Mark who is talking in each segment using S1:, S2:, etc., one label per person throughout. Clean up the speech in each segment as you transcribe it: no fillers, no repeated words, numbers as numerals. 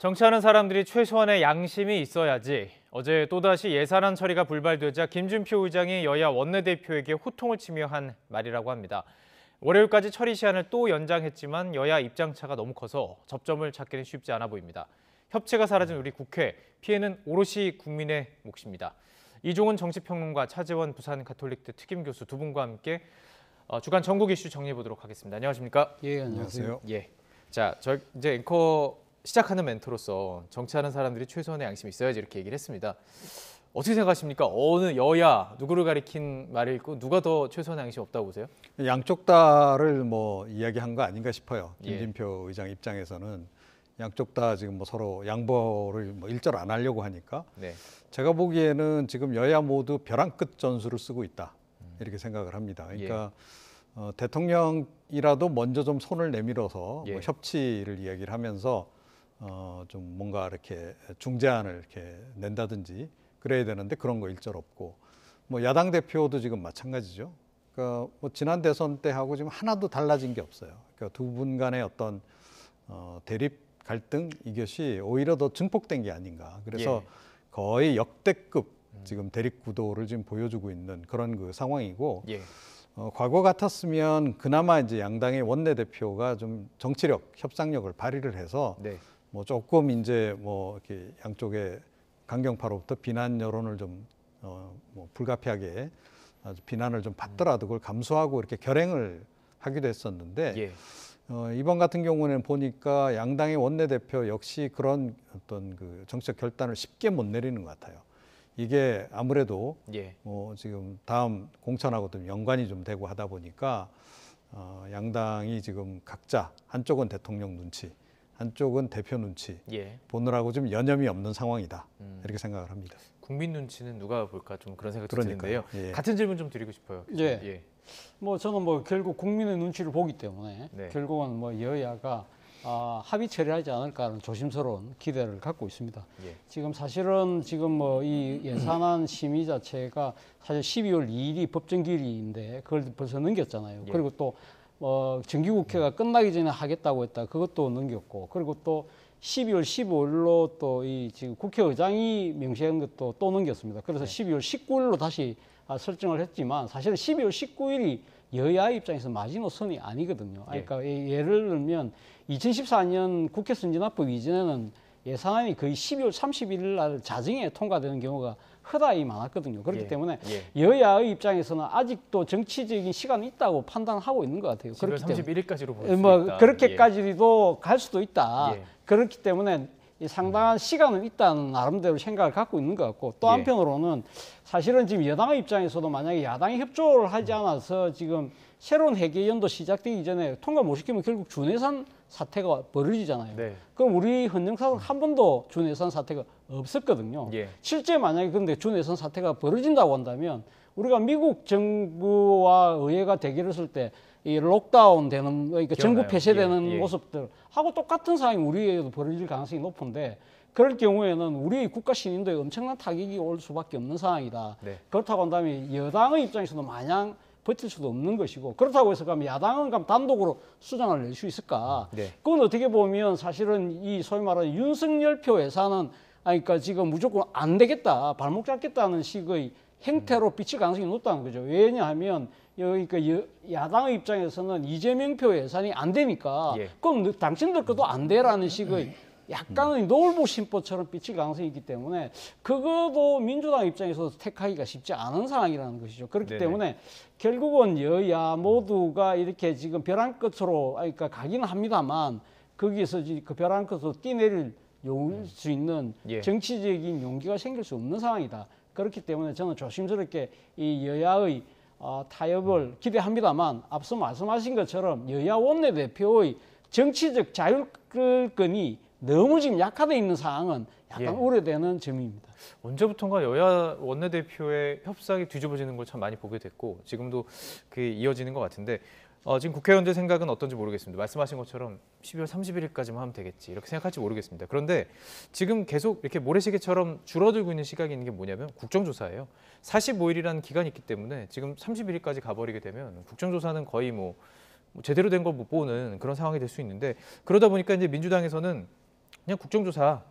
S1: 정치하는 사람들이 최소한의 양심이 있어야지. 어제 또다시 예산안 처리가 불발되자 김준표 의장이 여야 원내대표에게 호통을 치며 한 말이라고 합니다. 월요일까지 처리 시한을 또 연장했지만 여야 입장차가 너무 커서 접점을 찾기는 쉽지 않아 보입니다. 협치가 사라진 우리 국회, 피해는 오롯이 국민의 몫입니다. 이종훈 정치평론가, 차재원 부산 가톨릭대 특임 교수 두 분과 함께 주간 전국 이슈 정리해 보도록 하겠습니다. 안녕하십니까?
S2: 예, 안녕하세요.
S1: 예. 자, 저 이제 앵커 시작하는 멘트로서 정치하는 사람들이 최소한의 양심이 있어야지 이렇게 얘기를 했습니다. 어떻게 생각하십니까? 어느 여야 누구를 가리킨 말이 있고 누가 더 최소한의 양심이 없다고 보세요?
S3: 양쪽 다를 이야기한 거 아닌가 싶어요.
S1: 예.
S3: 김진표 의장 입장에서는 양쪽 다 지금 서로 양보를 일절 안 하려고 하니까
S1: 네.
S3: 제가 보기에는 지금 여야 모두 벼랑 끝 전술을 쓰고 있다 이렇게 생각을 합니다. 그러니까 대통령이라도 먼저 좀 손을 내밀어서
S1: 예.
S3: 협치를 이야기를 하면서 좀 뭔가 이렇게 중재안을 이렇게 낸다든지 그래야 되는데 그런 거 일절 없고 야당 대표도 지금 마찬가지죠. 그러니까 지난 대선 때하고 지금 하나도 달라진 게 없어요. 그러니까 두 분 간의 어떤 대립 갈등 이것이 오히려 더 증폭된 게 아닌가. 그래서 거의 역대급 지금 대립 구도를 지금 보여주고 있는 그런 그 상황이고 과거 같았으면 그나마 이제 양당의 원내대표가 좀 정치력, 협상력을 발휘를 해서 조금 이제 이렇게 양쪽의 강경파로부터 비난 여론을 좀 불가피하게 아주 비난을 좀 받더라도 그걸 감수하고 이렇게 결행을 하기도 했었는데 이번 같은 경우는 보니까 양당의 원내대표 역시 그런 어떤 그 정치적 결단을 쉽게 못 내리는 것 같아요. 이게 아무래도 지금 다음 공천하고 좀 연관이 좀 되고 하다 보니까 양당이 지금 각자 한쪽은 대통령 눈치, 한쪽은 대표 눈치 보느라고 좀 여념이 없는 상황이다 이렇게 생각을 합니다.
S1: 국민 눈치는 누가 볼까 좀 그런 생각도
S3: 그러니까요.
S1: 드는데요. 같은 질문 좀 드리고 싶어요.
S2: 저는 결국 국민의 눈치를 보기 때문에 결국은 여야가 합의 처리하지 않을까 하는 조심스러운 기대를 갖고 있습니다. 지금 사실은 이 예산안 심의 자체가 사실 12월 2일이 법정기일인데 그걸 벌써 넘겼잖아요. 그리고 또 정기국회가 끝나기 전에 하겠다고 했다. 그것도 넘겼고, 그리고 또 12월 15일로 또 지금 국회의장이 명시한 것도 또 넘겼습니다. 그래서 12월 19일로 다시 설정을 했지만 사실은 12월 19일이 여야 입장에서 마지노선이 아니거든요. 그러니까 예를 들면 2014년 국회 선진화법 이전에는 예산안이 거의 12월 31일 날 자정에 통과되는 경우가 허다히 많았거든요. 그렇기 때문에 여야의 입장에서는 아직도 정치적인 시간이 있다고 판단하고 있는 것 같아요.
S1: 12월 31일까지로 볼 수 있다.
S2: 그렇게까지도 갈 수도 있다. 그렇기 때문에 상당한 시간은 있다는 나름대로 생각을 갖고 있는 것 같고, 또 한편으로는 사실은 지금 여당의 입장에서도 만약에 야당이 협조를 하지 않아서 지금 새로운 회계연도 시작되기 전에 통과 못 시키면 결국 준예산 사태가 벌어지잖아요. 그럼 우리 헌정사상 한 번도 준예산 사태가 없었거든요. 실제 만약에 근데 준예산 사태가 벌어진다고 한다면 우리가 미국 정부와 의회가 대결했을 때 이 록다운 되는, 그러니까 정부 폐쇄되는 모습들 하고 똑같은 상황이 우리에도 벌어질 가능성이 높은데, 그럴 경우에는 우리 국가 신인도에 엄청난 타격이 올 수밖에 없는 상황이다. 그렇다고 한다면 여당의 입장에서도 마냥 버틸 수도 없는 것이고, 그렇다고 해서 그럼 야당은 그럼 단독으로 수장을 낼 수 있을까? 그건 어떻게 보면 사실은 이 소위 말하는 윤석열표 예산은 그러니까 지금 무조건 안 되겠다, 발목 잡겠다는 식의 행태로 비칠 가능성이 높다는 거죠. 왜냐하면 그러니까 야당의 입장에서는 이재명표 예산이 안 되니까 그럼 당신들 것도 안 되라는 식의 약간의 노을보 심보처럼 비칠 가능성이 있기 때문에 그것도 민주당 입장에서 택하기가 쉽지 않은 상황이라는 것이죠. 그렇기 때문에 결국은 여야 모두가 이렇게 지금 벼랑 끝으로 그러니까 가기는 합니다만 거기에서 그 벼랑 끝으로 뛰내릴 수 있는 정치적인 용기가 생길 수 없는 상황이다. 그렇기 때문에 저는 조심스럽게 이 여야의 타협을 기대합니다만, 앞서 말씀하신 것처럼 여야 원내대표의 정치적 자율권이 너무 지금 약화되어 있는 상황은 약간 우려되는 점입니다.
S1: 언제부턴가 여야 원내대표의 협상이 뒤집어지는 걸 참 많이 보게 됐고 지금도 그게 이어지는 것 같은데 지금 국회의원들 생각은 어떤지 모르겠습니다. 말씀하신 것처럼 12월 31일까지만 하면 되겠지 이렇게 생각할지 모르겠습니다. 그런데 지금 계속 이렇게 모래시계처럼 줄어들고 있는 시각이 있는 게 뭐냐면 국정조사예요. 45일이라는 기간이 있기 때문에 지금 31일까지 가버리게 되면 국정조사는 거의 제대로 된 걸 못 보는 그런 상황이 될 수 있는데, 그러다 보니까 이제 민주당에서는 그냥 국정조사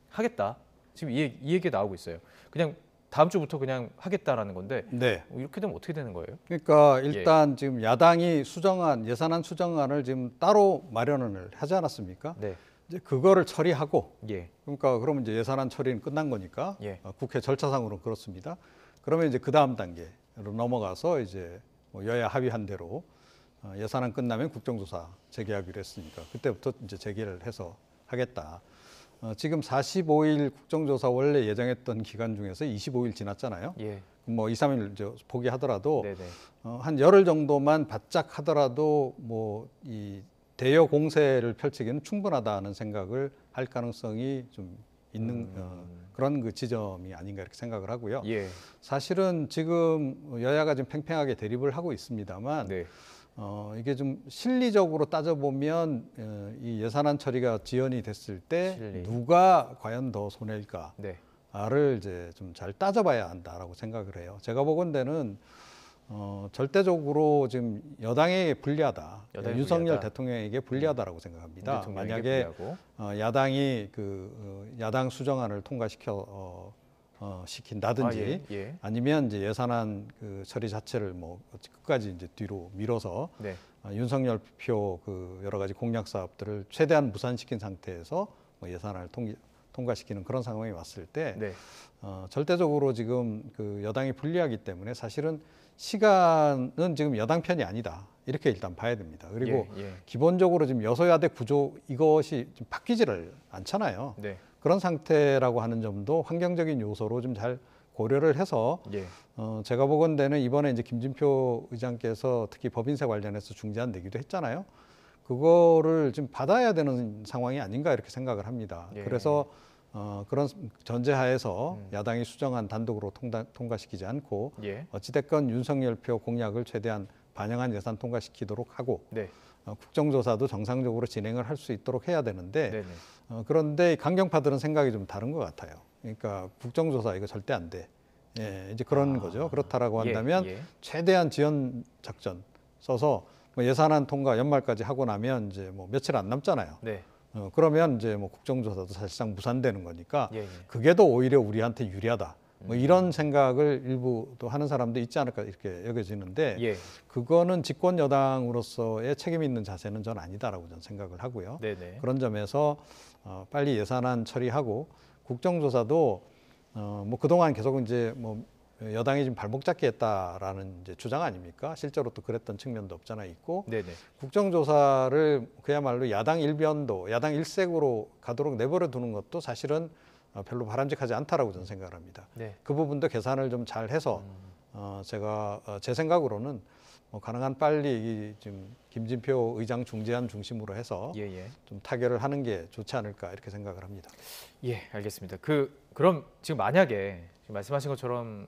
S1: 하겠다. 지금 이 얘기가 나오고 있어요. 그냥 다음 주부터 그냥 하겠다라는 건데
S3: 네.
S1: 이렇게 되면 어떻게 되는 거예요?
S3: 그러니까 일단 지금 야당이 수정안, 예산안 수정안을 지금 따로 마련을 하지 않았습니까?
S1: 네.
S3: 이제 그거를 처리하고
S1: 예.
S3: 그러니까 그러면 이제 예산안 처리는 끝난 거니까
S1: 예.
S3: 국회 절차상으로는 그렇습니다. 그러면 이제 그 다음 단계로 넘어가서 이제 뭐 여야 합의한 대로 예산안 끝나면 국정조사 재개하기로 했으니까 그때부터 이제 재개를 해서 하겠다. 지금 45일 국정조사 원래 예정했던 기간 중에서 25일 지났잖아요.
S1: 예.
S3: 뭐 2, 3일 이제 포기하더라도
S1: 네네.
S3: 한 열흘 정도만 바짝 하더라도 뭐 이 대여 공세를 펼치기는 충분하다는 생각을 할 가능성이 좀 있는 그런 그 지점이 아닌가 이렇게 생각을 하고요.
S1: 예.
S3: 사실은 지금 여야가 지금 팽팽하게 대립을 하고 있습니다만
S1: 네.
S3: 이게 좀 실리적으로 따져보면 이 예산안 처리가 지연이 됐을 때
S1: 실리.
S3: 누가 과연 더 손해일까를
S1: 네.
S3: 이제 좀 잘 따져봐야 한다라고 생각을 해요. 제가 보건대는 절대적으로 지금 여당에게 불리하다.
S1: 여당에
S3: 윤석열
S1: 불리하다.
S3: 대통령에게 불리하다라고 생각합니다.
S1: 대통령에게
S3: 만약에
S1: 불리하고.
S3: 야당이 야당 수정안을 통과시켜 시킨다든지
S1: 아, 예.
S3: 아니면 이제 예산안 처리 자체를 뭐 끝까지 이제 뒤로 밀어서
S1: 네.
S3: 윤석열 표 여러 가지 공약 사업들을 최대한 무산시킨 상태에서 뭐 예산안을 통과시키는 그런 상황이 왔을 때
S1: 네.
S3: 절대적으로 지금 여당이 불리하기 때문에 사실은 시간은 지금 여당 편이 아니다. 이렇게 일단 봐야 됩니다. 그리고
S1: 예.
S3: 기본적으로 지금 여소야대 구조 이것이 좀 바뀌지를 않잖아요.
S1: 네.
S3: 그런 상태라고 하는 점도 환경적인 요소로 좀 잘 고려를 해서
S1: 예.
S3: 제가 보건대는 이번에 이제 김진표 의장께서 특히 법인세 관련해서 중재안 내기도 했잖아요. 그거를 지금 받아야 되는 상황이 아닌가 이렇게 생각을 합니다.
S1: 예.
S3: 그래서 그런 전제하에서 야당이 수정안 단독으로 통과시키지 않고
S1: 예.
S3: 어찌됐건 윤석열 표 공약을 최대한 반영한 예산 통과시키도록 하고
S1: 네.
S3: 국정조사도 정상적으로 진행을 할 수 있도록 해야 되는데
S1: 네네.
S3: 그런데 강경파들은 생각이 좀 다른 것 같아요. 그러니까 국정조사 이거 절대 안 돼. 예, 이제 그런 거죠. 그렇다라고 한다면
S1: 예.
S3: 최대한 지연 작전 써서 뭐 예산안 통과 연말까지 하고 나면 이제 뭐 며칠 안 남잖아요.
S1: 네.
S3: 그러면 이제 뭐 국정조사도 사실상 무산되는 거니까
S1: 예.
S3: 그게 더 오히려 우리한테 유리하다. 뭐 이런 생각을 일부 또 하는 사람도 있지 않을까 이렇게 여겨지는데
S1: 예.
S3: 그거는 집권 여당으로서의 책임 있는 자세는 전 아니다라고 저는 생각을 하고요.
S1: 네네.
S3: 그런 점에서 빨리 예산안 처리하고 국정조사도 뭐 그동안 계속 이제 뭐 여당이 지금 발목 잡기 했다라는 이제 주장 아닙니까? 실제로 또 그랬던 측면도 없잖아 있고
S1: 네네.
S3: 국정조사를 그야말로 야당 일변도, 야당 일색으로 가도록 내버려 두는 것도 사실은 별로 바람직하지 않다라고 저는 생각을 합니다.
S1: 네.
S3: 그 부분도 계산을 좀 잘 해서 제가 제 생각으로는 뭐 가능한 빨리 지금 김진표 의장 중재안 중심으로 해서
S1: 예.
S3: 좀 타결을 하는 게 좋지 않을까 이렇게 생각을 합니다.
S1: 예, 알겠습니다. 그럼 지금 만약에 지금 말씀하신 것처럼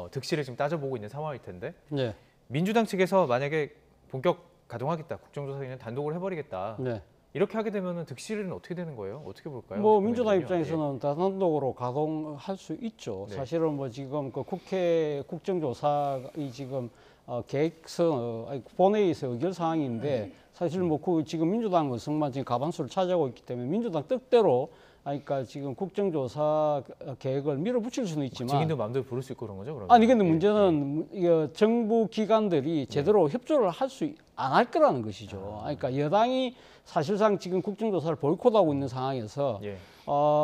S1: 득실을 지금 따져보고 있는 상황일 텐데
S2: 네.
S1: 민주당 측에서 만약에 본격 가동하겠다, 국정조사 그냥 단독으로 해버리겠다.
S2: 네.
S1: 이렇게 하게 되면은 득실은 어떻게 되는 거예요? 어떻게 볼까요?
S2: 뭐 민주당
S1: 그러면요.
S2: 입장에서는 다단독으로 가동할 수 있죠.
S1: 네.
S2: 사실은 뭐 지금 그 국회 국정조사의 지금 계획서 본회의에서 의결 사항인데 사실 뭐 지금 민주당 의석만 지금 가반수를 차지하고 있기 때문에 민주당 뜻대로 그러니까 지금 국정조사 계획을 밀어붙일 수는 있지만
S1: 증인도 마음대로 부를 수 있고 그런 거죠? 그러면?
S2: 아니 근데 문제는 이거 정부 기관들이 제대로 협조를 할 수 안 할 거라는 것이죠. 그러니까 여당이 사실상 지금 국정조사를 보이콧하고 있는 상황에서
S1: 예.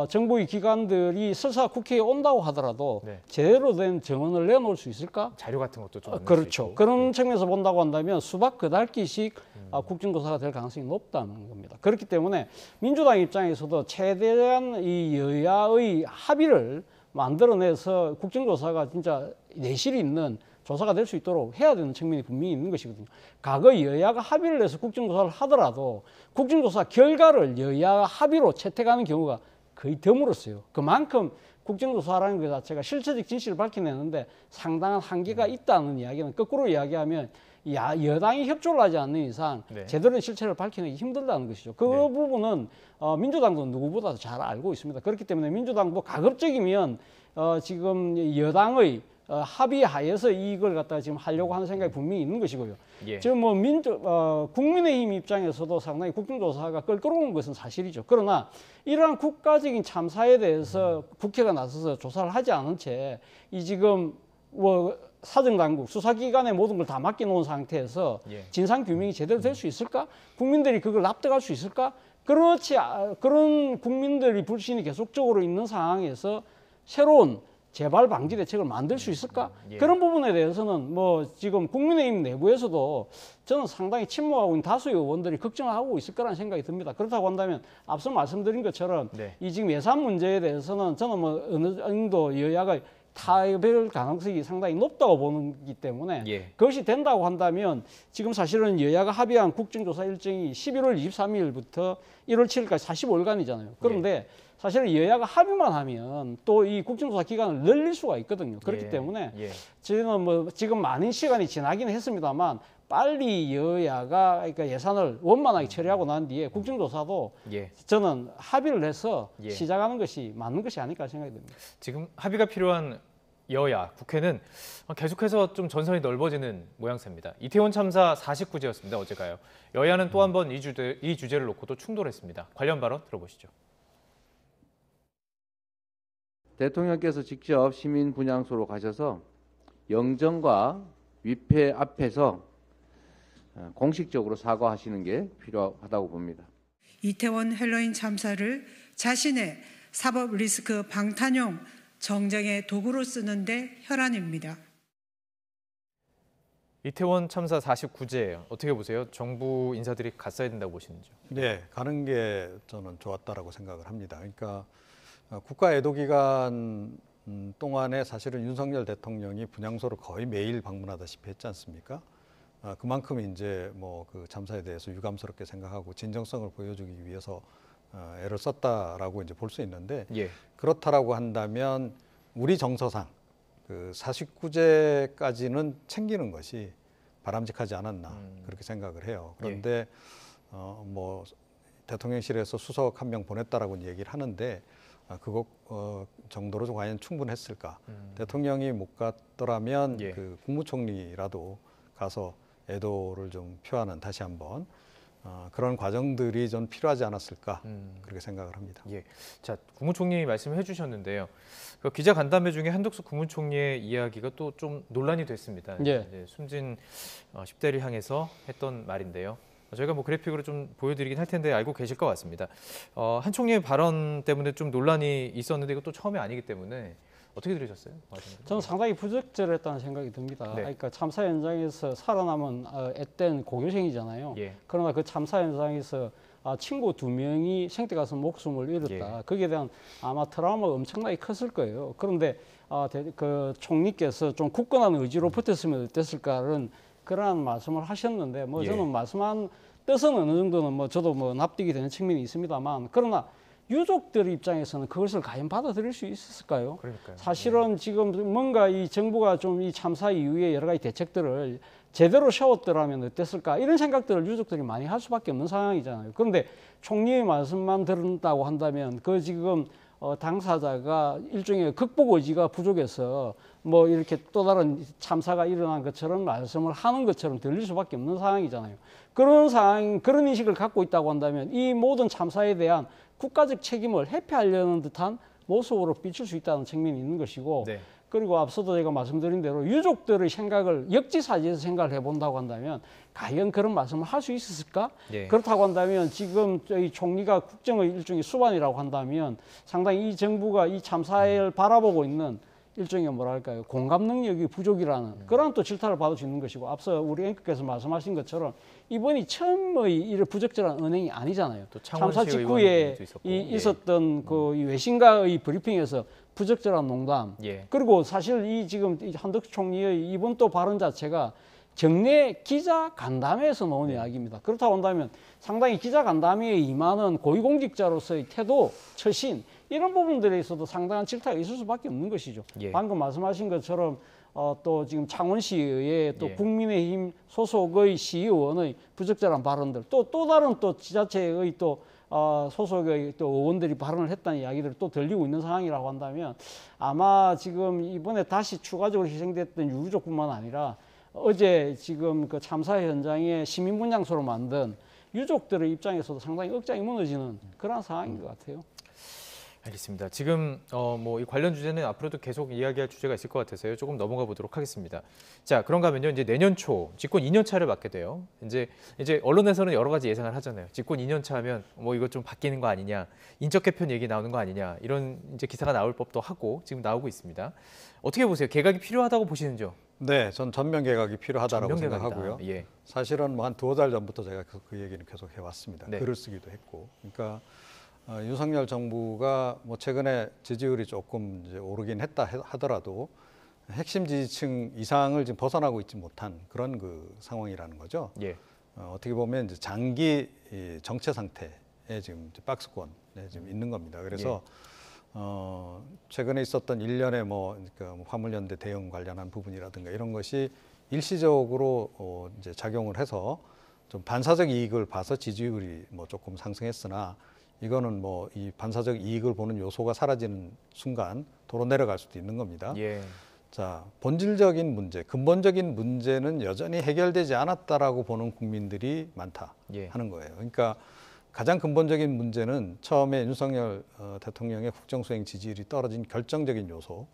S2: 정부의 기관들이 설사 국회에 온다고 하더라도
S1: 네.
S2: 제대로 된 정언을 내놓을 수 있을까?
S1: 자료 같은 것도 좀
S2: 그렇죠. 그런 측면에서 본다고 한다면 수박 그달기식 국정조사가 될 가능성이 높다는 겁니다. 그렇기 때문에 민주당 입장에서도 최대한 이 여야의 합의를 만들어내서 국정조사가 진짜 내실이 있는 조사가 될 수 있도록 해야 되는 측면이 분명히 있는 것이거든요. 과거 여야가 합의를 해서 국정조사를 하더라도 국정조사 결과를 여야 합의로 채택하는 경우가 거의 드물었어요. 그만큼 국정조사라는 것 자체가 실체적 진실을 밝혀내는데 상당한 한계가 있다는 이야기는 거꾸로 이야기하면 여당이 협조를 하지 않는 이상
S1: 네.
S2: 제대로 된 실체를 밝혀내기 힘들다는 것이죠. 그
S1: 네.
S2: 부분은 민주당도 누구보다도 잘 알고 있습니다. 그렇기 때문에 민주당도 가급적이면 지금 여당의 합의하에서 이걸 갖다가 지금 하려고 하는 생각이 분명히 있는 것이고요.
S1: 예.
S2: 지금 뭐 국민의힘 입장에서도 상당히 국정조사가 껄끄러운 것은 사실이죠. 그러나 이러한 국가적인 참사에 대해서 국회가 나서서 조사를 하지 않은 채 이 지금 뭐 사정당국, 수사기관에 모든 걸 다 맡겨놓은 상태에서
S1: 예.
S2: 진상규명이 제대로 될 수 있을까? 국민들이 그걸 납득할 수 있을까? 그런 국민들이 불신이 계속적으로 있는 상황에서 새로운 재발 방지 대책을 만들 수 있을까?
S1: 예.
S2: 그런 부분에 대해서는 뭐 지금 국민의힘 내부에서도 저는 상당히 침묵하고 있는 다수의 의원들이 걱정을 하고 있을 거라는 생각이 듭니다. 그렇다고 한다면 앞서 말씀드린 것처럼
S1: 네.
S2: 이 지금 예산 문제에 대해서는 저는 뭐 어느 정도 여야가 타협할 가능성이 상당히 높다고 보기 때문에
S1: 예.
S2: 그것이 된다고 한다면 지금 사실은 여야가 합의한 국정조사 일정이 11월 23일부터 1월 7일까지 45일간이잖아요. 그런데 사실은 여야가 합의만 하면 또 이 국정조사 기간을 늘릴 수가 있거든요. 그렇기
S1: 예.
S2: 때문에
S1: 예.
S2: 저희는 뭐 지금 많은 시간이 지나긴 했습니다만 빨리 여야가 그러니까 예산을 원만하게 처리하고 난 뒤에 국정조사도
S1: 예.
S2: 저는 합의를 해서
S1: 예.
S2: 시작하는 것이 맞는 것이 아닐까 생각이 듭니다.
S1: 지금 합의가 필요한 여야, 국회는 계속해서 좀 전선이 넓어지는 모양새입니다. 이태원 참사 49제였습니다. 어제가요. 여야는 또 한 번 이 주제를 놓고 또 충돌했습니다. 관련 발언 들어보시죠.
S4: 대통령께서 직접 시민 분향소로 가셔서 영정과 위패 앞에서 공식적으로 사과하시는 게 필요하다고 봅니다.
S5: 이태원 헬로윈 참사를 자신의 사법 리스크 방탄용 정쟁의 도구로 쓰는데 혈안입니다.
S1: 이태원 참사 49제예요. 어떻게 보세요? 정부 인사들이 갔어야 된다고 보시는지요?
S3: 네, 가는 게 저는 좋았다라고 생각을 합니다. 그러니까 국가 애도 기간 동안에 사실은 윤석열 대통령이 분향소를 거의 매일 방문하다시피 했지 않습니까? 그만큼 이제 뭐 그 참사에 대해서 유감스럽게 생각하고 진정성을 보여주기 위해서 애를 썼다라고 이제 볼 수 있는데
S1: 예.
S3: 그렇다라고 한다면 우리 정서상 그 49제까지는 챙기는 것이 바람직하지 않았나 그렇게 생각을 해요. 그런데 뭐 대통령실에서 수석 한 명 보냈다라고 얘기를 하는데 그거 정도로 과연 충분했을까? 대통령이 못 갔더라면
S1: 예.
S3: 그 국무총리라도 가서 애도를 좀 표하는 다시 한번 그런 과정들이 좀 필요하지 않았을까 그렇게 생각을 합니다.
S1: 예. 자, 국무총리 말씀해 주셨는데요. 그 기자 간담회 중에 한덕수 국무총리의 이야기가 또 좀 논란이 됐습니다.
S2: 예.
S1: 이제 숨진 10대를 향해서 했던 말인데요. 저희가 뭐 그래픽으로 좀 보여드리긴 할 텐데 알고 계실 것 같습니다. 한 총리의 발언 때문에 좀 논란이 있었는데 이것도 처음이 아니기 때문에 어떻게 들으셨어요?
S2: 저는 상당히 부적절했다는 생각이 듭니다.
S1: 네.
S2: 그러니까 참사 현장에서 살아남은 앳된 고교생이잖아요.
S1: 예.
S2: 그러나 그 참사 현장에서 친구 2명이 생태 가서 목숨을 잃었다.
S1: 예.
S2: 거기에 대한 아마 트라우마가 엄청나게 컸을 거예요. 그런데 그 총리께서 좀 굳건한 의지로 버텼으면 어땠을까는 그러한 말씀을 하셨는데 뭐 저는 말씀한 뜻은 어느 정도는 뭐 저도 뭐 납득이 되는 측면이 있습니다만 그러나 유족들 입장에서는 그것을 과연 받아들일 수 있었을까요?
S1: 그러니까요.
S2: 사실은 지금 뭔가 이 정부가 좀 이 참사 이후에 여러 가지 대책들을 제대로 세웠더라면 어땠을까 이런 생각들을 유족들이 많이 할 수밖에 없는 상황이잖아요. 그런데 총리의 말씀만 들은다고 한다면 그 지금 당사자가 일종의 극복 의지가 부족해서 뭐 이렇게 또 다른 참사가 일어난 것처럼 말씀을 하는 것처럼 들릴 수밖에 없는 상황이잖아요. 그런 상황, 그런 인식을 갖고 있다고 한다면 이 모든 참사에 대한 국가적 책임을 회피하려는 듯한 모습으로 비출 수 있다는 측면이 있는 것이고
S1: 네.
S2: 그리고 앞서도 제가 말씀드린 대로 유족들의 생각을 역지사지해서 생각을 해본다고 한다면 과연 그런 말씀을 할 수 있었을까?
S1: 예.
S2: 그렇다고 한다면 지금 저희 총리가 국정의 일종의 수반이라고 한다면 상당히 이 정부가 이 참사를 바라보고 있는 일종의 뭐랄까요 공감 능력이 부족이라는 그런 또 질타를 받을 수 있는 것이고 앞서 우리 앵커께서 말씀하신 것처럼 이번이 처음의 이런 부적절한 언행이 아니잖아요.
S1: 또
S2: 참사
S1: 창원시
S2: 직후에
S1: 의원도 있었고.
S2: 있었던 그 이 외신과의 브리핑에서 부적절한 농담
S1: 예.
S2: 그리고 사실 이 지금 한덕수 총리의 이번 또 발언 자체가 정례 기자 간담회에서 나온 이야기입니다. 그렇다고 한다면 상당히 기자 간담회에 임하는 고위공직자로서의 태도, 처신 이런 부분들에 있어도 상당한 질타가 있을 수밖에 없는 것이죠.
S1: 예.
S2: 방금 말씀하신 것처럼 또 지금 창원시의 또
S1: 예.
S2: 국민의힘 소속의 시의원의 부적절한 발언들 또 다른 또 지자체의 또 소속의 또 의원들이 발언을 했다는 이야기들을 또 들리고 있는 상황이라고 한다면 아마 지금 이번에 다시 추가적으로 희생됐던 유족뿐만 아니라 어제 지금 그 참사 현장에 시민 분향소로 만든 유족들의 입장에서도 상당히 억장이 무너지는 그런 상황인 것 같아요.
S1: 알겠습니다. 지금 뭐 이 관련 주제는 앞으로도 계속 이야기할 주제가 있을 것 같아서요. 조금 넘어가 보도록 하겠습니다. 자, 그런가 하면요. 이제 내년 초 집권 2년 차를 맞게 돼요. 이제 언론에서는 여러 가지 예상을 하잖아요. 집권 2년 차 하면 뭐 이거 좀 바뀌는 거 아니냐, 인적 개편 얘기 나오는 거 아니냐, 이런 이제 기사가 나올 법도 하고 지금 나오고 있습니다. 어떻게 보세요? 개각이 필요하다고 보시는지요?
S3: 네, 전 전면 개각이 필요하다라고
S1: 전면 개각이다.
S3: 생각하고요.
S1: 예.
S3: 사실은 뭐 한 2달 전부터 제가 그 얘기는 계속 해왔습니다.
S1: 네.
S3: 글을 쓰기도 했고, 그러니까 윤석열 정부가 뭐 최근에 지지율이 조금 이제 오르긴 했다 하더라도 핵심 지지층 이상을 지금 벗어나고 있지 못한 그런 그 상황이라는 거죠.
S1: 예.
S3: 어떻게 보면 이제 장기 정체 상태에 지금 이제 박스권에 지금 있는 겁니다. 그래서 최근에 있었던 일련의 그러니까 화물연대 대응 관련한 부분이라든가 이런 것이 일시적으로 이제 작용을 해서 좀 반사적 이익을 봐서 지지율이 뭐 조금 상승했으나 이거는 뭐 이 반사적 이익을 보는 요소가 사라지는 순간 도로 내려갈 수도 있는 겁니다.
S1: 예.
S3: 자, 본질적인 문제, 근본적인 문제는 여전히 해결되지 않았다라고 보는 국민들이 많다
S1: 예.
S3: 하는 거예요. 그러니까 가장 근본적인 문제는 처음에 윤석열 대통령의 국정수행 지지율이 떨어진 결정적인 요소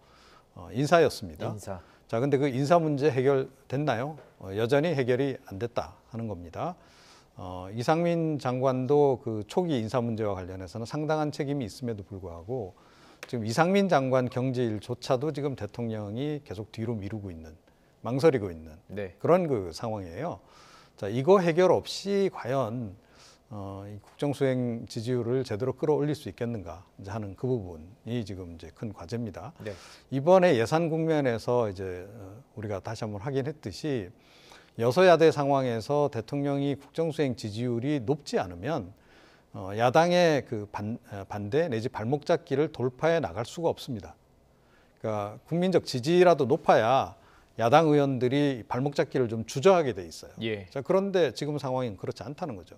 S3: 인사였습니다.
S1: 인사.
S3: 자, 근데 그 인사 문제 해결됐나요? 여전히 해결이 안 됐다 하는 겁니다. 이상민 장관도 그 초기 인사 문제와 관련해서는 상당한 책임이 있음에도 불구하고 지금 이상민 장관 경질조차도 지금 대통령이 계속 뒤로 미루고 있는, 망설이고 있는
S1: 네.
S3: 그런 그 상황이에요. 자, 이거 해결 없이 과연 이 국정수행 지지율을 제대로 끌어올릴 수 있겠는가 하는 그 부분이 지금 이제 큰 과제입니다.
S1: 네.
S3: 이번에 예산 국면에서 이제 우리가 다시 한번 확인했듯이 여소야대 상황에서 대통령이 국정수행 지지율이 높지 않으면 야당의 그 반대 내지 발목 잡기를 돌파해 나갈 수가 없습니다. 그러니까 국민적 지지라도 높아야 야당 의원들이 발목 잡기를 좀 주저하게 돼 있어요.
S1: 예.
S3: 자, 그런데 지금 상황은 그렇지 않다는 거죠.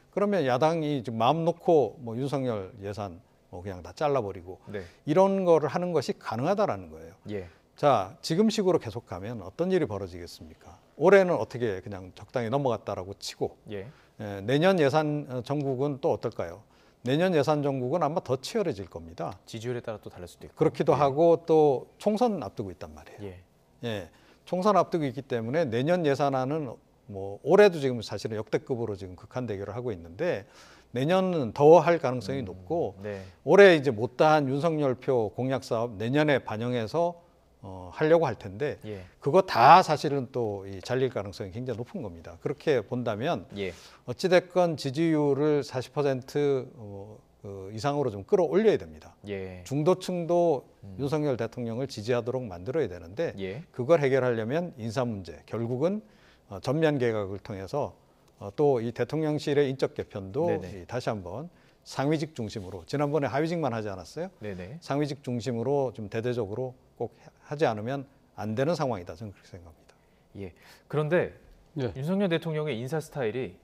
S3: 그러면 야당이 지금 마음 놓고 뭐 윤석열 예산 뭐 그냥 다 잘라버리고
S1: 네.
S3: 이런 거를 하는 것이 가능하다라는 거예요.
S1: 예.
S3: 자, 지금 식으로 계속 가면 어떤 일이 벌어지겠습니까? 올해는 어떻게 그냥 적당히 넘어갔다라고 치고
S1: 예.
S3: 내년 예산 정국은 또 어떨까요? 내년 예산 정국은 아마 더 치열해질 겁니다.
S1: 지지율에 따라 또 다를 수도 있고.
S3: 그렇기도
S1: 예.
S3: 하고 또 총선 앞두고 있단 말이에요.
S1: 예.
S3: 예, 총선 앞두고 있기 때문에 내년 예산안은 뭐 올해도 지금 사실은 역대급으로 지금 극한 대결을 하고 있는데 내년은 더 할 가능성이 높고
S1: 네.
S3: 올해 이제 못다한 윤석열표 공약 사업 내년에 반영해서 하려고 할 텐데
S1: 예.
S3: 그거 다 사실은 또 잘릴 가능성이 굉장히 높은 겁니다. 그렇게 본다면
S1: 예.
S3: 어찌됐건 지지율을 40% 이상으로 좀 끌어올려야 됩니다.
S1: 예.
S3: 중도층도 윤석열 대통령을 지지하도록 만들어야 되는데
S1: 예.
S3: 그걸 해결하려면 인사 문제, 결국은 전면 개각을 통해서 또 이 대통령실의 인적 개편도
S1: 네네.
S3: 다시 한번 상위직 중심으로 지난번에 하위직만 하지 않았어요?
S1: 네네.
S3: 상위직 중심으로 좀 대대적으로 꼭 하지 않으면 안 되는 상황이다. 저는 그렇게 생각합니다.
S1: 예. 그런데
S2: 네.
S1: 윤석열 대통령의 인사 스타일이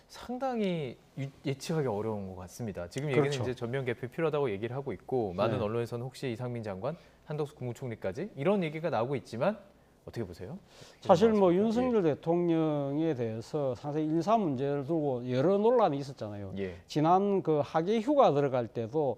S1: 상당히 예측하기 어려운 것 같습니다. 지금 얘기는
S2: 그렇죠.
S1: 이제 전면 개편 필요하다고 얘기를 하고 있고 많은
S2: 네.
S1: 언론에서는 혹시 이상민 장관, 한덕수 국무총리까지 이런 얘기가 나오고 있지만 어떻게 보세요?
S2: 사실 뭐
S1: 나왔습니까?
S2: 윤석열 대통령에 대해서 상당히 인사 문제를 두고 여러 논란이 있었잖아요.
S1: 예.
S2: 지난 그 하계 휴가 들어갈 때도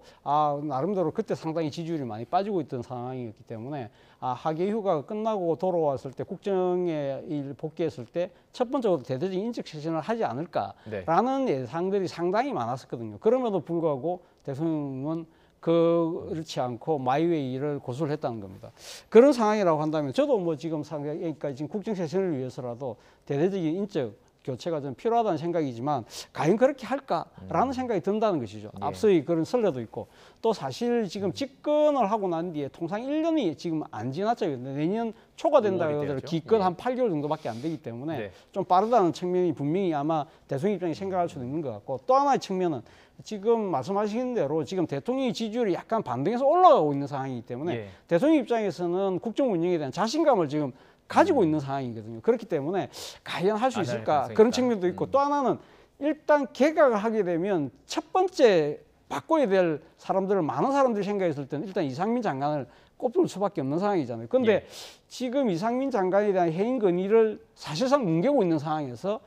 S2: 나름대로 그때 상당히 지지율이 많이 빠지고 있던 상황이었기 때문에 하계 휴가가 끝나고 돌아왔을 때 국정에 복귀했을 때 첫 번째로 대대적인 인적 쇄신을 하지 않을까라는
S1: 네.
S2: 예상들이 상당히 많았었거든요. 그럼에도 불구하고 대통령은 그렇지 않고 마이웨이를 고수를 했다는 겁니다. 그런 상황이라고 한다면 저도 뭐 지금 상당히 그러니까 지금 국정쇄신을 위해서라도 대대적인 인적 교체가 좀 필요하다는 생각이지만 과연 그렇게 할까라는 생각이 든다는 것이죠.
S1: 예.
S2: 앞서의 그런 선례도 있고 또 사실 지금 집권을 하고 난 뒤에 통상 1년이 지금 안 지났죠. 내년 초가 된다고
S1: 5월이
S2: 하더라도
S1: 돼야죠.
S2: 기껏
S1: 예.
S2: 한 8개월 정도밖에 안 되기 때문에
S1: 네.
S2: 좀 빠르다는 측면이 분명히 아마 대통령 입장에 생각할 수도 있는 것 같고 또 하나의 측면은 지금 말씀하신 대로 지금 대통령의 지지율이 약간 반등해서 올라가고 있는 상황이기 때문에
S1: 예.
S2: 대통령 입장에서는 국정 운영에 대한 자신감을 지금 가지고 있는 상황이거든요. 그렇기 때문에 과연 할 수
S1: 안할
S2: 있을까
S1: 가능성이
S2: 그런
S1: 있다.
S2: 측면도 있고 또 하나는 일단 개각을 하게 되면 첫 번째 바꿔야 될 사람들을 많은 사람들이 생각했을 때는 일단 이상민 장관을 꼽을 수밖에 없는 상황이잖아요. 그런데
S1: 예.
S2: 지금 이상민 장관에 대한 해임 건의를 사실상 뭉개고 있는 상황에서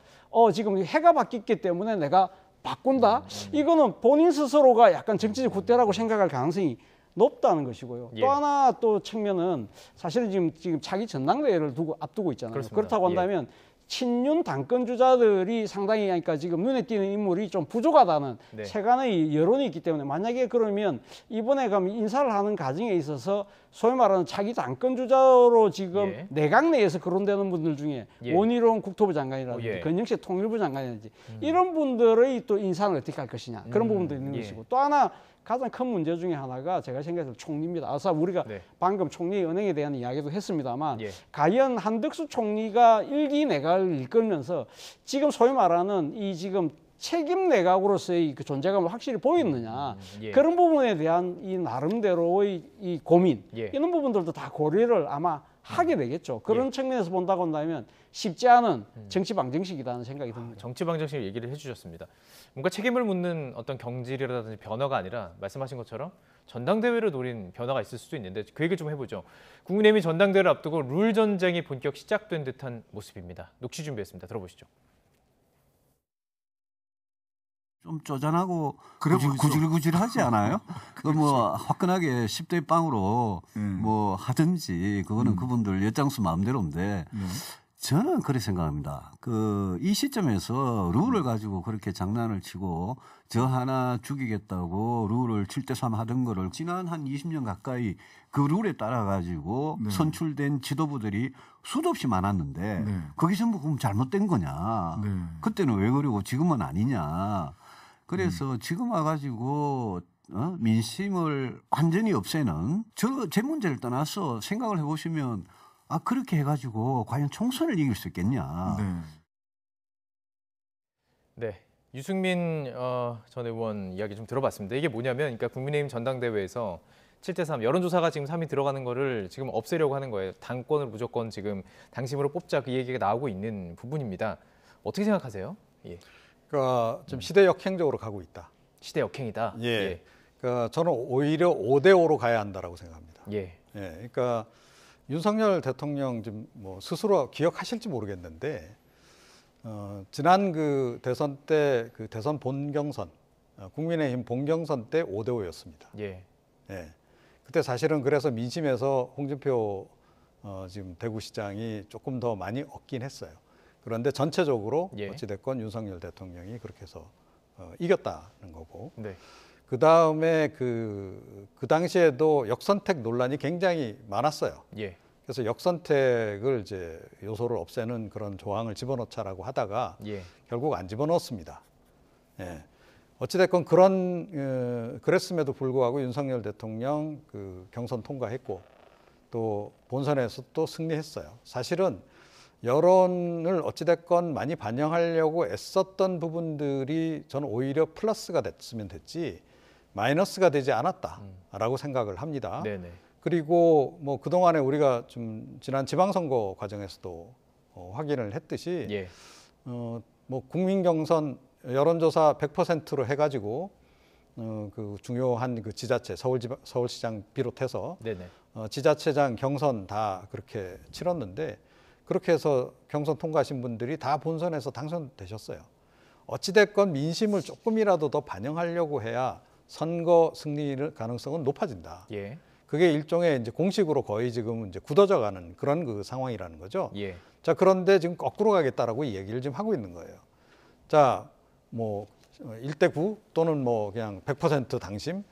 S2: 지금 해가 바뀌기 때문에 내가 바꾼다? 이거는 본인 스스로가 약간 정치적 굿대라고 생각할 가능성이 높다는 것이고요.
S1: 예.
S2: 또 하나 또 측면은 사실은 지금 차기 전당대회를 앞두고 있잖아요.
S1: 그렇습니다.
S2: 그렇다고 한다면 친윤 당권 주자들이 상당히 하니까 지금 눈에 띄는 인물이 좀 부족하다는
S1: 네.
S2: 세간의 여론이 있기 때문에 만약에 그러면 이번에 가면 인사를 하는 과정에 있어서 소위 말하는 차기 당권 주자로 지금
S1: 예.
S2: 내각 내에서 거론되는 분들 중에
S1: 예.
S2: 원희룡 국토부 장관이라든지
S1: 예.
S2: 권영세 통일부 장관이라든지 이런 분들의 또 인사를 어떻게 할 것이냐 그런 부분도 있는
S1: 예.
S2: 것이고 또 하나 가장 큰 문제 중에 하나가 제가 생각해서 총리입니다. 아까 우리가
S1: 네.
S2: 방금 총리 은행에 대한 이야기도 했습니다만
S1: 예.
S2: 과연 한덕수 총리가 일기 내각을 이끌면서 지금 소위 말하는 이 지금 책임 내각으로서의 그 존재감을 확실히 보였느냐
S1: 예.
S2: 그런 부분에 대한 이 나름대로의 이 고민
S1: 예.
S2: 이런 부분들도 다 고려를 아마 하게 되겠죠. 그런
S1: 예.
S2: 측면에서 본다고 한다면 쉽지 않은 정치 방정식이라는 생각이 듭니다.
S1: 정치 방정식 얘기를 해주셨습니다. 뭔가 책임을 묻는 어떤 경질이라든지 변화가 아니라 말씀하신 것처럼 전당대회를 노린 변화가 있을 수도 있는데 그 얘기 좀 해보죠. 국민의힘이 전당대회를 앞두고 룰 전쟁이 본격 시작된 듯한 모습입니다. 녹취 준비했습니다. 들어보시죠.
S6: 좀 쪼잔하고 구질구질하지 않아요? 그 뭐 화끈하게 10대 빵으로 뭐 하든지 그거는 그분들 엿장수 마음대로인데 저는 그렇게 생각합니다. 이 시점에서 룰을 가지고 그렇게 장난을 치고 저 하나 죽이겠다고 룰을 7대3 하던 거를 지난 한 20년 가까이 그 룰에 따라 가지고 선출된 지도부들이 수도 없이 많았는데 그게 전부 그럼 잘못된 거냐? 그때는 왜 그러고 지금은 아니냐? 그래서 지금 와가지고 민심을 완전히 없애는 제 문제를 떠나서 생각을 해보시면 그렇게 해가지고 과연 총선을 이길 수 있겠냐.
S1: 네, 유승민 전 의원 이야기 좀 들어봤습니다. 이게 뭐냐면 그러니까 국민의힘 전당대회에서 7대3 여론조사가 지금 3이 들어가는 거를 지금 없애려고 하는 거예요. 당권을 무조건 지금 당심으로 뽑자 그 얘기가 나오고 있는 부분입니다. 어떻게 생각하세요? 예.
S3: 그러니까 좀 시대 역행적으로 가고 있다.
S1: 시대 역행이다.
S3: 예. 그러니까 저는 오히려 5대5로 가야 한다라고 생각합니다.
S1: 예.
S3: 예. 그러니까 윤석열 대통령 좀 뭐 스스로 기억하실지 모르겠는데 지난 그 대선 때 그 대선 본경선 국민의힘 본경선 때 5대5였습니다.
S1: 예.
S3: 예. 그때 사실은 그래서 민심에서 홍준표 지금 대구시장이 조금 더 많이 얻긴 했어요. 그런데 전체적으로
S1: 예.
S3: 어찌됐건 윤석열 대통령이 그렇게 해서 이겼다는 거고.
S1: 네.
S3: 그 다음에 그 당시에도 역선택 논란이 굉장히 많았어요.
S1: 예.
S3: 그래서 역선택을 이제 요소를 없애는 그런 조항을 집어넣자라고 하다가
S1: 예.
S3: 결국 안 집어넣었습니다. 예. 어찌됐건 그랬음에도 불구하고 윤석열 대통령 그 경선 통과했고 또 본선에서 또 승리했어요. 사실은 여론을 어찌됐건 많이 반영하려고 애썼던 부분들이 저는 오히려 플러스가 됐으면 됐지 마이너스가 되지 않았다라고 생각을 합니다.
S1: 네네.
S3: 그리고 뭐 그동안에 우리가 좀 지난 지방선거 과정에서도 확인을 했듯이
S1: 예.
S3: 뭐 국민 경선 여론조사 100%로 해가지고 그 중요한 그 지자체 서울시장 비롯해서
S1: 네네.
S3: 지자체장 경선 다 그렇게 치렀는데 그렇게 해서 경선 통과하신 분들이 다 본선에서 당선되셨어요. 어찌됐건 민심을 조금이라도 더 반영하려고 해야 선거 승리 가능성은 높아진다.
S1: 예.
S3: 그게 일종의 이제 공식으로 거의 지금 이제 굳어져가는 그런 그 상황이라는 거죠.
S1: 예.
S3: 자, 그런데 지금 거꾸로 가겠다라고 이 얘기를 지금 하고 있는 거예요. 자, 뭐 1대9 또는 뭐 그냥 100% 당심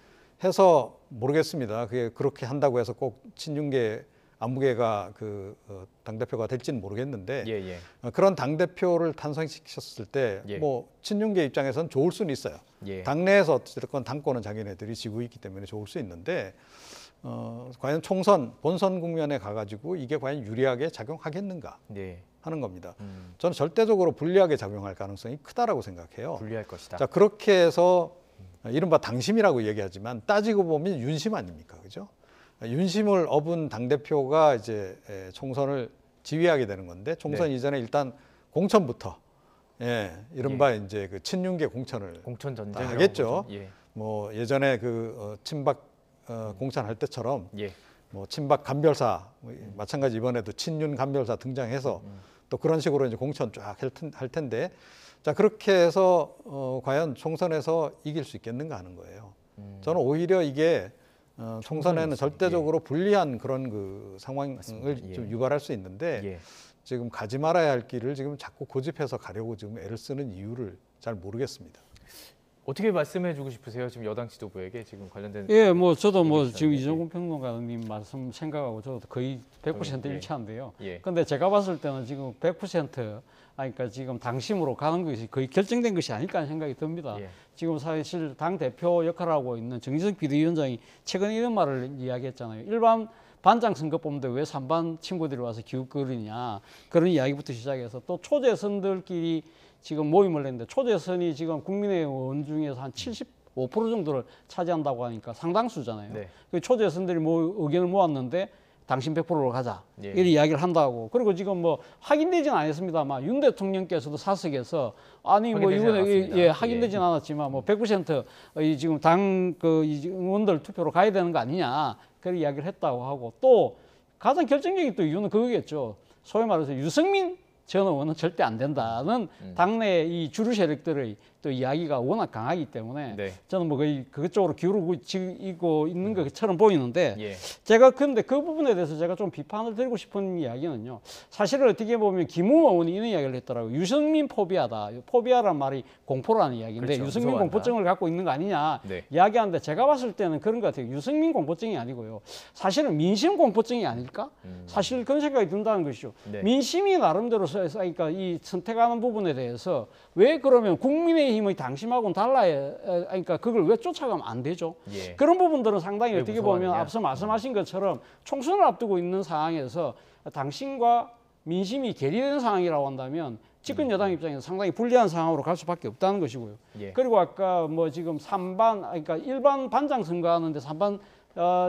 S3: 해서 모르겠습니다. 그게 그렇게 한다고 해서 꼭 친윤계 안무개가 그 당대표가 될지는 모르겠는데
S1: 예. 예.
S3: 그런 당대표를 탄생시켰을 때
S1: 예.
S3: 뭐 친윤계 입장에서는 좋을 수는 있어요.
S1: 예.
S3: 당내에서 어쨌든 당권은 자기네들이 지고 있기 때문에 좋을 수 있는데 과연 총선 본선 국면에 가가지고 이게 과연 유리하게 작용하겠는가
S1: 네.
S3: 하는 겁니다. 저는 절대적으로 불리하게 작용할 가능성이 크다라고 생각해요.
S1: 불리할 것이다.
S3: 자, 그렇게 해서 이른바 당심이라고 얘기하지만 따지고 보면 윤심 아닙니까, 그죠? 윤심을 업은 당대표가 이제 총선을 지휘하게 되는 건데 총선
S1: 네.
S3: 이전에 일단 공천부터 예, 이른바 이제 그 친윤계 공천을
S1: 공천 전쟁
S3: 하겠죠.
S1: 예.
S3: 뭐 예전에 그 친박 공천할 때처럼
S1: 예.
S3: 뭐 친박 간별사 마찬가지 이번에도 친윤 간별사 등장해서 또 그런 식으로 이제 공천 쫙 할 텐데 자 그렇게 해서 과연 총선에서 이길 수 있겠는가 하는 거예요. 저는 오히려 이게 총선에는 절대적으로 불리한 그런 그 상황을
S1: 예.
S3: 좀 유발할 수 있는데
S1: 예.
S3: 지금 가지 말아야 할 길을 지금 자꾸 고집해서 가려고 지금 애를 쓰는 이유를 잘 모르겠습니다.
S1: 어떻게 말씀해주고 싶으세요? 지금 여당 지도부에게 지금 관련된.
S2: 예, 뭐 저도 뭐
S1: 얘기시잖아요.
S2: 지금
S1: 예.
S2: 이종국 평론가님 말씀 생각하고 저도 거의 100%
S1: 예.
S2: 일치한데요.
S1: 예.
S2: 근데 제가 봤을 때는 지금 100% 그러니까 지금 당심으로 가는 것이 거의 결정된 것이 아닐까 하는 생각이 듭니다.
S1: 예.
S2: 지금 사실 당 대표 역할을 하고 있는 정진석 비대위원장이 최근에 이런 말을 이야기했잖아요. 일반 반장 선거 뽑는데 왜 3반 친구들이 와서 기웃거리냐 그런 이야기부터 시작해서 또 초재선들끼리 지금 모임을 했는데 초재선이 지금 국민의원 중에서 한 75% 정도를 차지한다고 하니까 상당수잖아요.
S1: 네.
S2: 그 초재선들이 의견을 모았는데 당신 100%로 가자
S1: 예.
S2: 이런 이야기를 한다고. 그리고 지금 뭐 확인되지는 않았습니다만 윤 대통령께서도 사석에서 아니 뭐
S1: 확인되지
S2: 이거는
S1: 않았습니다.
S2: 예, 확인되지는 않았지만 뭐 100%이 지금 당 그 의원들 투표로 가야 되는 거 아니냐 그런 이야기를 했다고 하고 또 가장 결정적인 또 이유는 그거겠죠. 소위 말해서 유승민 전 의원은 절대 안 된다는 당내 이 주류 세력들의 또 이야기가 워낙 강하기 때문에
S1: 네.
S2: 저는 뭐 거의 그쪽으로 기울고 있는 것처럼 보이는데
S1: 예.
S2: 제가 근데 그 부분에 대해서 제가 좀 비판을 드리고 싶은 이야기는요. 사실은 어떻게 보면 김웅 의원이 이런 이야기를 했더라고요. 유승민 포비아다. 포비아란 말이 공포라는 이야기인데
S1: 그렇죠.
S2: 유승민
S1: 무서워한다.
S2: 공포증을 갖고 있는 거 아니냐
S1: 네.
S2: 이야기하는데 제가 봤을 때는 그런 것 같아요. 유승민 공포증이 아니고요. 사실은 민심 공포증이 아닐까? 사실 그런 생각이 든다는 것이죠.
S1: 네.
S2: 민심이 나름대로 그러니까 이 선택하는 부분에 대해서 왜 그러면 국민의힘의 당심하고는 달라야 그러니까 그걸 왜 쫓아가면 안 되죠?
S1: 예.
S2: 그런 부분들은 상당히
S1: 왜
S2: 어떻게 보면
S1: 무서워하느냐?
S2: 앞서 말씀하신 것처럼 총선을 앞두고 있는 상황에서 당신과 민심이 괴리되는 상황이라고 한다면 집권 여당 입장에서 상당히 불리한 상황으로 갈 수밖에 없다는 것이고요.
S1: 예.
S2: 그리고 아까 뭐 지금 3반 그러니까 일반 반장 선거하는데 3반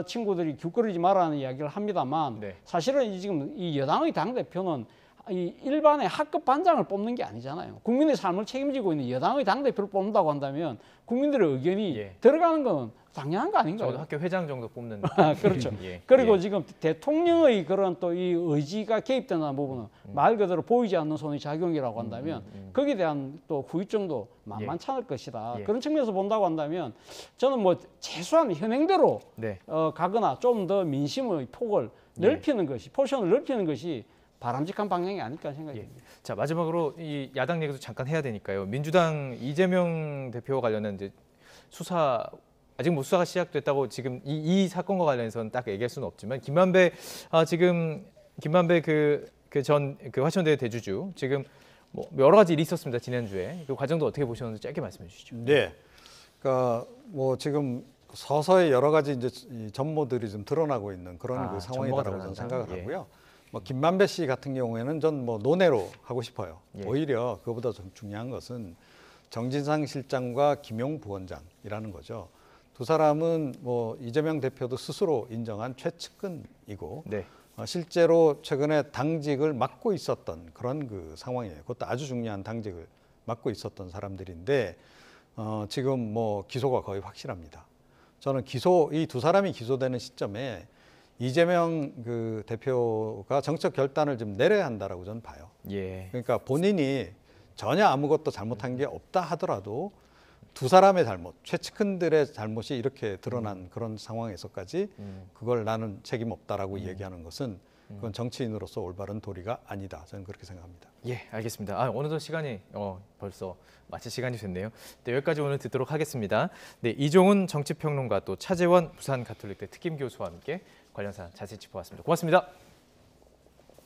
S2: 친구들이 기웃거리지 말라는 이야기를 합니다만
S1: 네.
S2: 사실은 지금 이 여당의 당 대표는 이 일반의 학급 반장을 뽑는 게 아니잖아요. 국민의 삶을 책임지고 있는 여당의 당 대표를 뽑는다고 한다면 국민들의 의견이
S1: 예.
S2: 들어가는 건 당연한 거 아닌가요?
S1: 저도 학교 회장 정도 뽑는.
S2: 그렇죠.
S1: 예.
S2: 그리고
S1: 예.
S2: 지금 대통령의 그런 또 이 의지가 개입되는 부분은 말 그대로 보이지 않는 손의 작용이라고 한다면 거기에 대한 또 후유증도 만만치 않을 것이다.
S1: 예.
S2: 그런 측면에서 본다고 한다면 저는 뭐 최소한 현행대로
S1: 네.
S2: 가거나 좀 더 민심의 폭을 넓히는 것이 포션을 넓히는 것이 바람직한 방향이 아닐까 생각이 듭니다.
S1: 자, 마지막으로 이 야당 얘기도 잠깐 해야 되니까요. 민주당 이재명 대표와 관련된 이제 수사 아직 뭐 수사가 시작됐다고 지금 이 사건과 관련해서는 딱 얘기할 수는 없지만 김만배 김만배 전 화천대유 대주주 지금 뭐 여러 가지 일이 있었습니다. 지난주에 그 과정도 어떻게 보셨는지 짧게 말씀해 주시죠.
S3: 네, 그러니까 뭐 지금 서서히 여러 가지 이제 이 전모들이 좀 드러나고 있는 그런 그 상황이다라고 저는 생각을
S1: 예.
S3: 하고요. 뭐 김만배 씨 같은 경우에는 전 뭐 논외로 하고 싶어요.
S1: 예.
S3: 오히려 그보다 좀 중요한 것은 정진상 실장과 김용 부원장이라는 거죠. 두 사람은 뭐 이재명 대표도 스스로 인정한 최측근이고
S1: 네.
S3: 실제로 최근에 당직을 맡고 있었던 그런 그 상황이에요. 그것도 아주 중요한 당직을 맡고 있었던 사람들인데 지금 뭐 기소가 거의 확실합니다. 저는 이 두 사람이 기소되는 시점에 이재명 그 대표가 정책 결단을 좀 내려야 한다라고 저는 봐요.
S1: 예.
S3: 그러니까 본인이 전혀 아무것도 잘못한 게 없다 하더라도 두 사람의 잘못, 최측근들의 잘못이 이렇게 드러난 그런 상황에서까지 그걸 나는 책임 없다라고 얘기하는 것은 그건 정치인으로서 올바른 도리가 아니다. 저는 그렇게 생각합니다.
S1: 예, 알겠습니다. 어느덧 시간이 벌써 마칠 시간이 됐네요. 네, 여기까지 오늘 듣도록 하겠습니다. 네, 이종훈 정치평론가 또 차재원 부산가톨릭대 특임교수와 함께 관련 사안 자세히 짚어봤습니다. 고맙습니다.